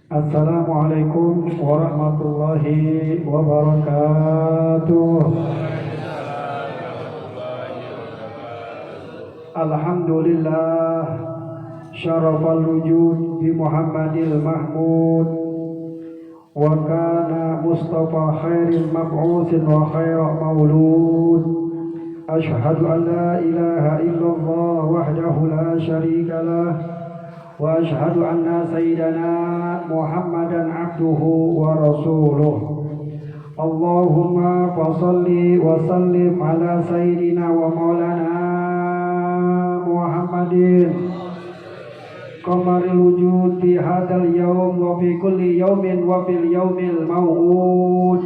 Assalamualaikum warahmatullahi wabarakatuh. Alhamdulillah syarafal wujud bi Muhammadil Mahmud wa kana Mustafa khairil mab'usin wa khairal maulud. Ashhadu an la ilaha illallah wahdahu la syarika lah wa ashhadu anna sayyidana Muhammadan abduhu wa rasuluh. Allahumma fasalli wa sallim ala sayyidina wa maulana Muhammadin qamaril wujud fi hadal yawm wa fi kulli yawmin wa fil yawmil maw'ud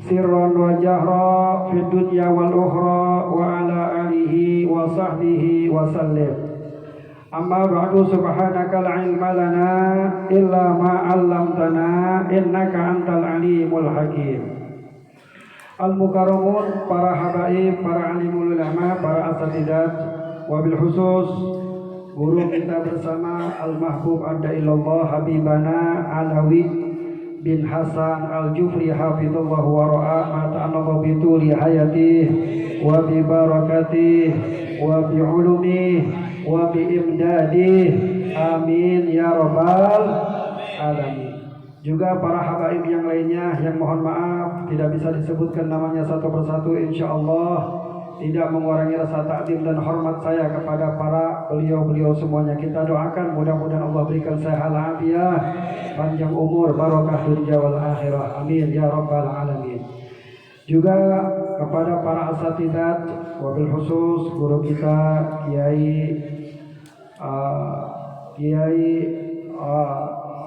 sirran wa jahra fid dunya wal ukhra wa ala alihi wa sahbihi wa sallim. Amma ba'du, subhanaka la ilma lana illa ma 'allamtana innaka antal alimul hakim. Al-mukarramun, para habaib, para alimul ulama, para asatidzat, wabil khusus guru kita bersama al-mahbub adda ilallah habibana Alawi bin Hasan al-Jufri hafizallahu wa ra'a ma ta'annahu bi tuli hayatih wa bi barakatih wa bi ulumih wa bi imdadih, amin ya rabbal alamin. Juga para habaib yang lainnya yang mohon maaf tidak bisa disebutkan namanya satu persatu, insyaallah tidak mengurangi rasa takdim dan hormat saya kepada para beliau-beliau semuanya. Kita doakan mudah-mudahan Allah berikan sehat afiat, panjang umur, barokah dunia wal akhirah, amin ya rabbal alamin. Juga kepada para asatidzat, wabil khusus guru kita Kiai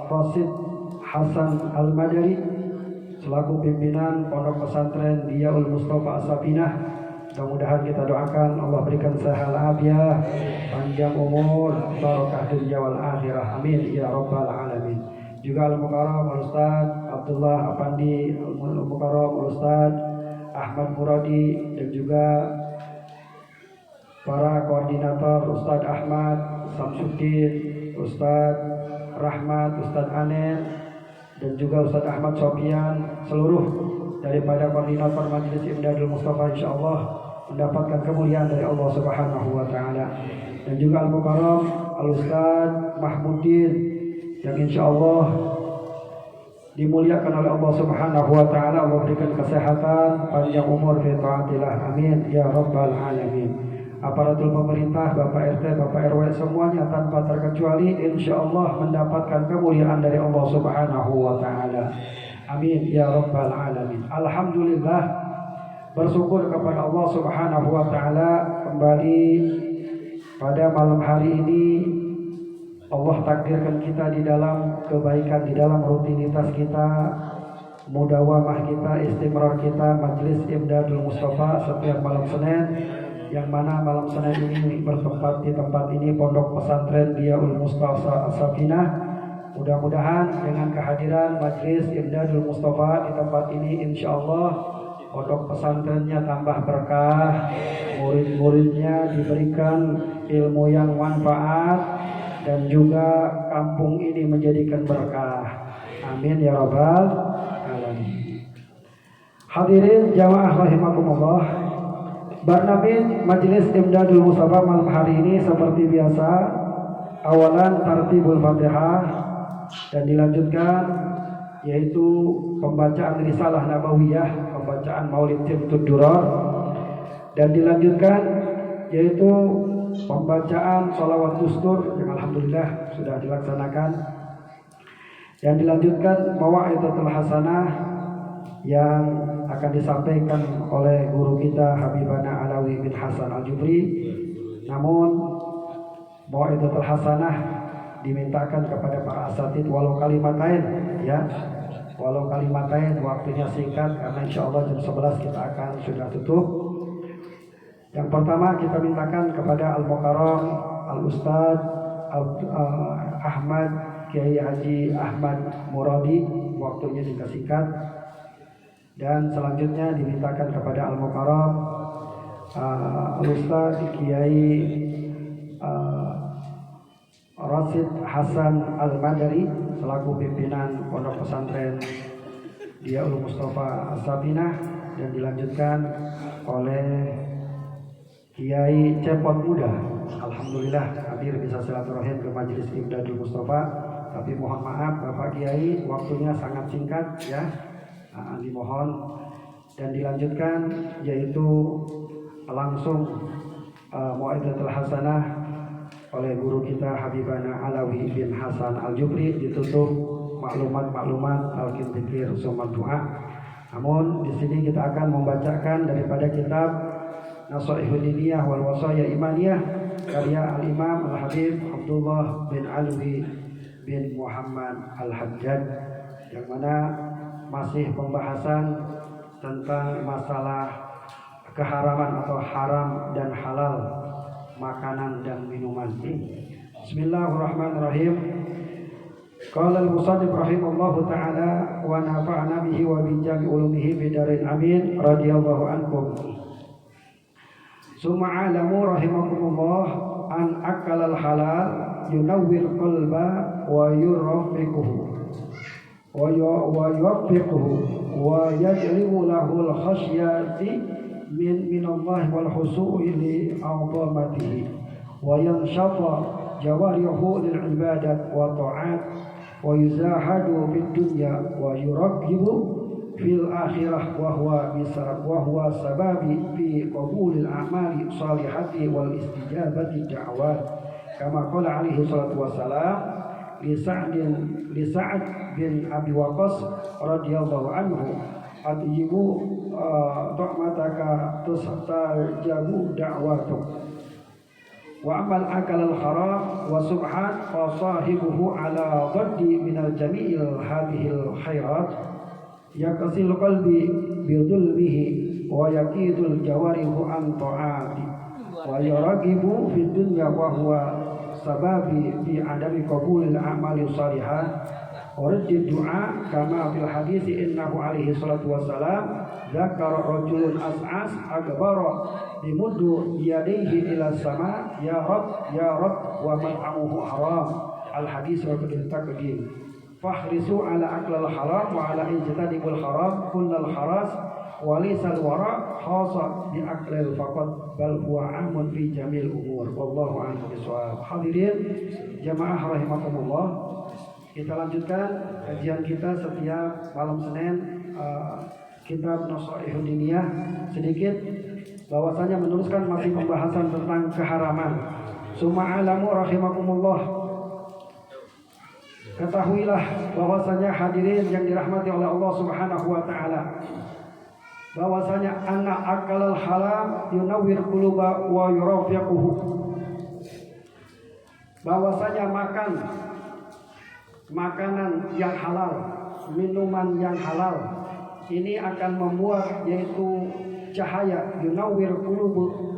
Rasid Hasan Al-Madari selaku pimpinan Pondok Pesantren Diyaul Mustafa As-Safinah. Mudah-mudahan kita doakan Allah berikan sehat afiat, panjang umur, barokah dunia wal akhirah, amin ya rabbal alamin. Juga al-mukarram Al-Ustaz Abdullah Apandi, al-mukarram Al-Ustaz Ahmad Muradi, dan juga para koordinator Ustaz Ahmad Samsuddin, Ustaz Rahmat, Ustaz Anen, dan juga Ustaz Ahmad Sofian, seluruh daripada koordinator Majelis Imdadul Mustafa insyaallah mendapatkan kemuliaan dari Allah Subhanahu wa taala. Dan juga al-mukarram Al-Ustaz Mahmudin yang insyaallah dimuliakan oleh Allah Subhanahu wa taala. Allah berikan kesehatan, panjang umur fi taatillah, amin ya rabbal alamin. Aparatur pemerintah, Bapak RT, Bapak RW semuanya tanpa terkecuali insyaallah mendapatkan kemuliaan dari Allah Subhanahu wa taala, amin ya rabbal alamin. Alhamdulillah, bersyukur kepada Allah Subhanahu wa taala, kembali pada malam hari ini Allah takdirkan kita di dalam kebaikan, di dalam rutinitas kita, mudawamah kita, istimrar kita, Majelis Imdadul Mustafa setiap malam Senin, yang mana malam Senin ini bertempat di tempat ini Pondok Pesantren Diyaul Mustafa As-Safinah. Mudah-mudahan dengan kehadiran Majelis Imdadul Mustafa di tempat ini insyaallah pondok pesantrennya tambah berkah, murid-muridnya diberikan ilmu yang manfaat, dan juga kampung ini menjadikan berkah, amin ya rabbal alamin. Hadirin jamaah rahimakumullah, barnamin Majelis Imdadul Mustafa malam hari ini seperti biasa, awalan tartibul Fatihah, dan dilanjutkan yaitu pembacaan risalah nabawiyah, pembacaan Maulid Timtud Durar, dan dilanjutkan yaitu pembacaan sholawat dustur yang alhamdulillah sudah dilaksanakan, dan dilanjutkan mawaidatul hasanah yang akan disampaikan oleh guru kita Habibana Alawi bin Hasan Al-Jufri. Namun mawaidatul hasanah dimintakan kepada para asatid walau kalimatain, ya, walau kalimatain, waktunya singkat karena insyaallah jam 11 kita akan sudah tutup. Yang pertama kita mintakan kepada Al-Mukarram Al-Ustaz Ahmad Kiai Haji Ahmad Muradi, waktunya disingkat. Dan selanjutnya dimintakan kepada Al-Mukarram Al-Ustaz Kiai Rasid Hasan Al-Madari selaku pimpinan Pondok Pesantren Diaul Mustafa As-Sabinah, dan dilanjutkan oleh Kiai Cepot Muda. Alhamdulillah hadir bisa silaturahim ke Majelis Imdadul Mustafa, tapi mohon maaf Bapak Kiai waktunya sangat singkat ya, dimohon. Dan dilanjutkan yaitu langsung Mau'izatul Hasanah oleh guru kita Habibana Alawi bin Hasan Al-Jubri, ditutup maklumat-maklumat Al-Kintikir Summa Doa. Namun di sini kita akan membacakan daripada kitab Nasaihud Diniyah wal Wasaya Imaniyah karya Al-Imam Al-Habib Abdullah bin Alwi bin Muhammad Al-Hajjaj, yang mana masih pembahasan tentang masalah keharaman atau haram dan halal makanan dan minuman. Bismillahirrahmanirrahim. Qala al-musannif rahimahullahu ta'ala wa nafa'ana bihi wa bi jami' ulumihi bidarin amin radhiyallahu ankum. Summa alamu rahimakumullah an akalal halal yunawwir qalba wa yuraffiquhu wa yuwaffiquhu wa yajlibu lahu al-khasyati min Allah wal khusu'i li a'zamatihi wa yanshata jawarihu lil ibadat wa ta'at wa yuzahadu fid dunya wa yuraqibu fil akhirah wa huwa sababi fi qabulil a'mali salihati wal istijabati da'wat, kama qala alaihi salatu wassalam li Sa'd bin Abi Waqqas radhiyallahu anhu, atibu ta'mataka tustajabu da'watuk wa amal akal al-haram wa subhan fa sahibuhu ala ghaddi min al-jami'il hadhihi al-khairat yakasil qalbi bi dhulmihi wa yakidul jawarihu an ta'ati wa yaragibu fid dunya wa huwa sababi fi adami qabulil a'mali salihah wa raddid du'a, kama fil hadits innahu alaihi salatu wassalam dzakara rajulun as'as akbara bimuddu yadayhi ila sama ya rab wa mat'amuhu haram. Al hadis wa qadil taqdim. Fahrisu ala aklal haram wa ala ijtanibil haram kullal haras wa lisal wara khasa bi aklil faqat bal huwa amun fi jamil umur wallahu a'lam bishawab. Hadirin jamaah rahimakumullah, kita lanjutkan kajian kita setiap malam Senin kitab Nasaihud Diniyah. Sedikit bahwasanya meneruskan masih pembahasan tentang keharaman. Summa alamu rahimakumullah, ketahuilah bahwasanya hadirin yang dirahmati oleh Allah Subhanahu wa taala, bahwasanya anna akalal haram yunawwir quluba wa yurafiquhu, bahwasanya makanan yang halal, minuman yang halal ini akan membuat yaitu cahaya, yunawwir qulubu,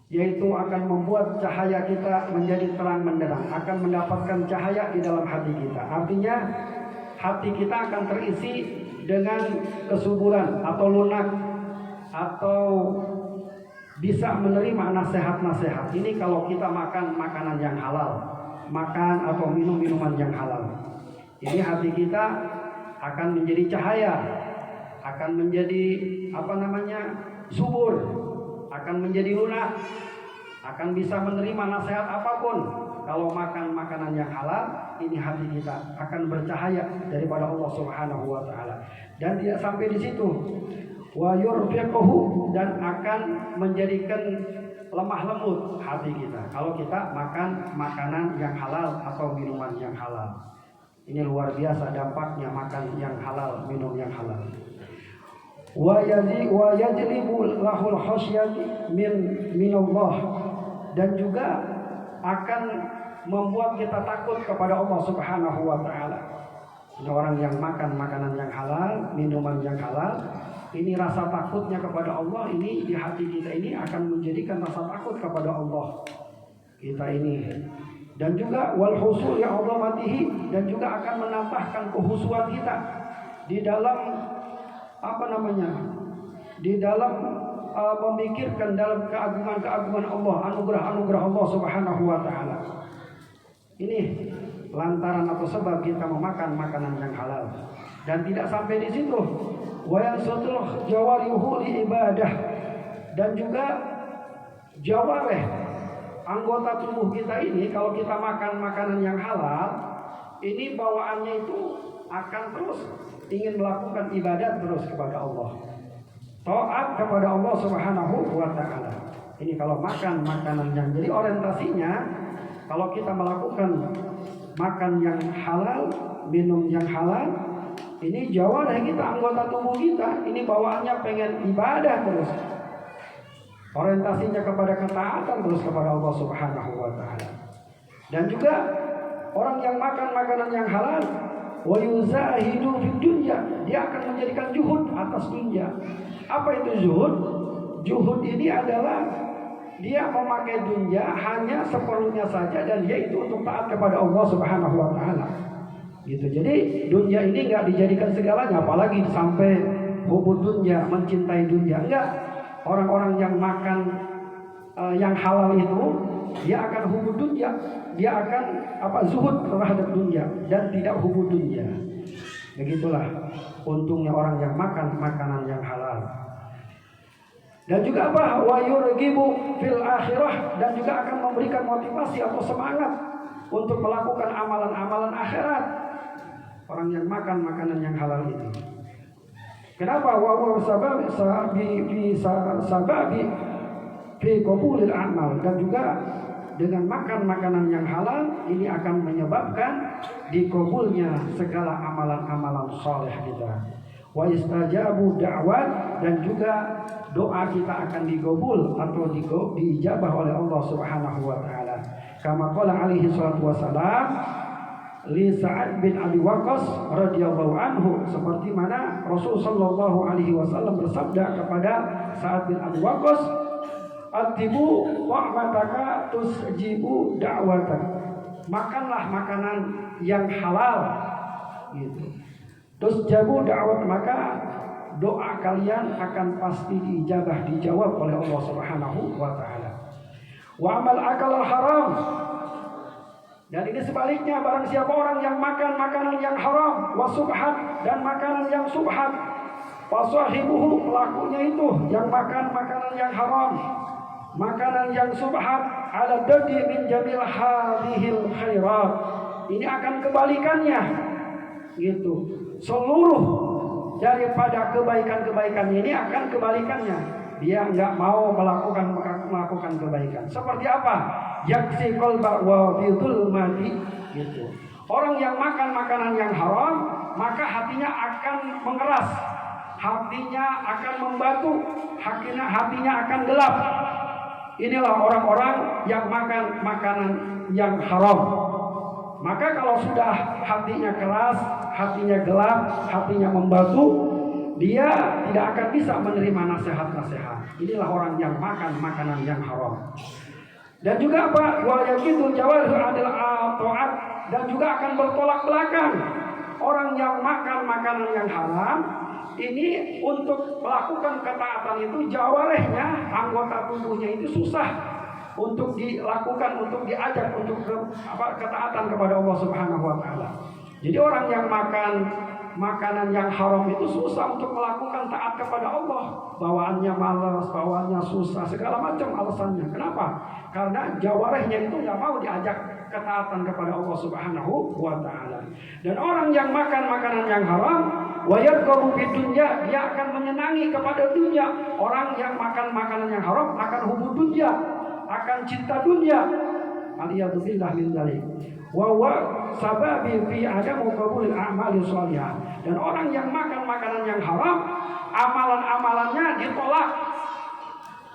yaitu akan membuat cahaya kita menjadi terang benderang, akan mendapatkan cahaya di dalam hati kita. Artinya hati kita akan terisi dengan kesuburan atau lunak, atau bisa menerima nasihat-nasihat. Ini kalau kita makan makanan yang halal, makan atau minum minuman yang halal. Ini hati kita akan menjadi cahaya, akan menjadi subur, akan menjadi lunak, akan bisa menerima nasihat apapun. Kalau makan makanan yang halal, ini hati kita akan bercahaya daripada Allah Subhanahu wa taala. Dan tidak sampai di situ, wa yurfiquhu, dan akan menjadikan lemah lembut hati kita kalau kita makan makanan yang halal atau minuman yang halal. Ini luar biasa dampaknya makan yang halal, minum yang halal. Wa yajlibu lahul khasyati min Allah, dan juga akan membuat kita takut kepada Allah Subhanahu wa taala. Orang yang makan makanan yang halal, minuman yang halal, ini rasa takutnya kepada Allah ini di hati kita ini akan menjadikan rasa takut kepada Allah kita ini. Dan juga wal khusu' ya Allah matihi, dan juga akan menambahkan kehusuan kita di dalam di dalam memikirkan dalam keagungan-keagungan Allah, anugerah-anugerah Allah Subhanahu wa taala. Ini lantaran atau sebab kita memakan makanan yang halal. Dan tidak sampai di situ. Wa yansutul jawarihu li ibadah. Dan juga jawareh, anggota tubuh kita ini kalau kita makan makanan yang halal, ini bawaannya itu akan terus ingin melakukan ibadat terus kepada Allah. Taat kepada Allah Subhanahu wa taala. Ini kalau makan makanan yang jadi orientasinya kalau kita melakukan makan yang halal, minum yang halal, ini jawareh kita, anggota tubuh kita, ini bawaannya pengen ibadah terus. Orientasinya kepada ketaatan terus kepada Allah Subhanahu wa taala. Dan juga orang yang makan makanan yang halal wa yuzahidu fid dunya, dia akan menjadikan juhud atas dunia. Apa itu juhud? Juhud ini adalah dia memakai dunia hanya seperlunya saja dan yaitu untuk taat kepada Allah Subhanahu wa taala. Gitu. Jadi dunia ini enggak dijadikan segalanya, apalagi sampai hubud dunia, mencintai dunia. Enggak. Orang-orang yang makan yang halal itu dia akan hubud dunia, dia akan zuhud terhadap dunia dan tidak hubud dunia. Begitulah untungnya orang yang makan makanan yang halal. Dan juga wa yurghibu fil akhirah, dan juga akan memberikan motivasi atau semangat untuk melakukan amalan-amalan akhirat. Orang yang makan makanan yang halal itu. Kenapa? Wa sababi fi qabulil amal, dan juga dengan makan makanan yang halal ini akan menyebabkan dikabulnya segala amalan-amalan saleh kita. Wa istajabu da'wat, dan juga doa kita akan dikabul atau diijabah oleh Allah Subhanahu wa taala. Kama qala alaihi salatu wasalam li Sa'ad bin Abi Waqqas radhiyallahu anhu, seperti mana Rasul sallallahu alaihi wasallam bersabda kepada Sa'ad bin Abi Waqqas, "Atibu wa'mataka tusjibu da'watak." Makanlah makanan yang halal gitu. Tusjabu da'wat, maka doa kalian akan pasti dijawab oleh Allah Subhanahu wa taala. Wa amal akal haram, dan ini sebaliknya, barang siapa orang yang makan makanan yang haram, wa subhat, dan makanan yang subhat, fa sahibuhu, pelakunya itu yang makan makanan yang haram, makanan yang subhat, ala dadi min jamil hadhil khairat, ini akan kebalikannya gitu. Seluruh daripada kebaikan-kebaikan ini akan kebalikannya. Dia enggak mau melakukan kebaikan. Seperti apa? Yaksi qalba wa fi dhulmati gitu. Orang yang makan makanan yang haram, maka hatinya akan mengeras, hatinya akan membatu, hatinya akan gelap. Inilah orang-orang yang makan makanan yang haram. Maka kalau sudah hatinya keras, hatinya gelap, hatinya membatu, dia tidak akan bisa menerima nasihat-nasihat. Inilah orang yang makan makanan yang haram. Dan juga apa? Wa yaqitul jawarih adalah taat, dan juga akan bertolak belakang. Orang yang makan makanan yang haram ini untuk melakukan ketaatan itu jawarehnya, anggota tubuhnya itu susah untuk dilakukan, untuk diajak untuk ketaatan kepada Allah Subhanahu wa taala. Jadi orang yang makan makanan yang haram itu susah untuk melakukan taat kepada Allah. Bawaannya malas, bawaannya susah, segala macam alasannya. Kenapa? Karena jawarehnya itu nggak mau diajak ketaatan kepada Allah Subhanahu wa taala. Dan orang yang makan makanan yang haram, wa yarqabu fid dunya, dia akan menyenangi kepada dunia. Orang yang makan makanan yang haram akan hubub dunia, akan cinta dunia. Aliyadu billah min dzalik. Wa sababi fi adamu qabulil a'mali shalihah. Dan orang yang makan makanan yang haram, amalan-amalannya ditolak,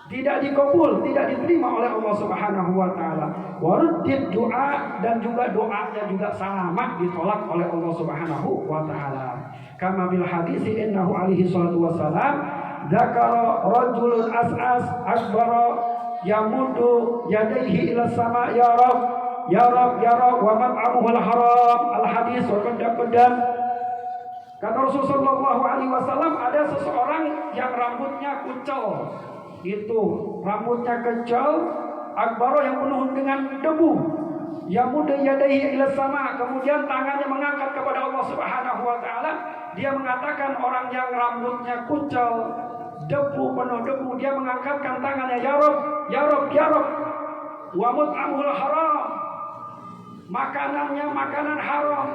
tidak dikabul, tidak diterima oleh Allah Subhanahu wa taala. Wa ruddid doa, dan juga doanya juga sama ditolak oleh Allah Subhanahu wa taala. Kama bil hadisi innahu alaihi salatu wassalam dzakara rajulun as'as akbara yamudu yadayhi ila sama, ya rab ya rab ya rab, wa mat'amuhu al-haram, al-hadis wa qadam. Kata Rasulullah SAW, ada seseorang yang rambutnya kucel, itu rambutnya kecil, akbaro yang penuh dengan debu, Yamuddu yadayhi ila sama, kemudian tangannya mengangkat kepada Allah Subhanahu wa taala. Dia mengatakan orang yang rambutnya kucel, debu penuh debu, dia mengangkatkan tangannya, ya Rabb, ya Rabb, ya Rabb. Wa mut'amuhul haram, makanannya makanan haram,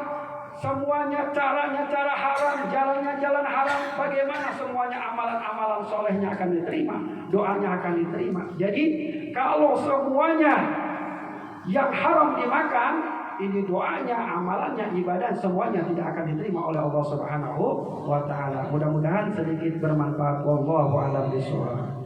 semuanya caranya cara haram, jalannya jalan haram. Bagaimana semuanya amalan-amalan solehnya akan diterima, doanya akan diterima. Jadi kalau semuanya yang haram dimakan, ini doanya, amalannya, ibadah, semuanya tidak akan diterima oleh Allah Subhanahu wa taala. Mudah-mudahan sedikit bermanfaat. Wallahu a'lam bishawab.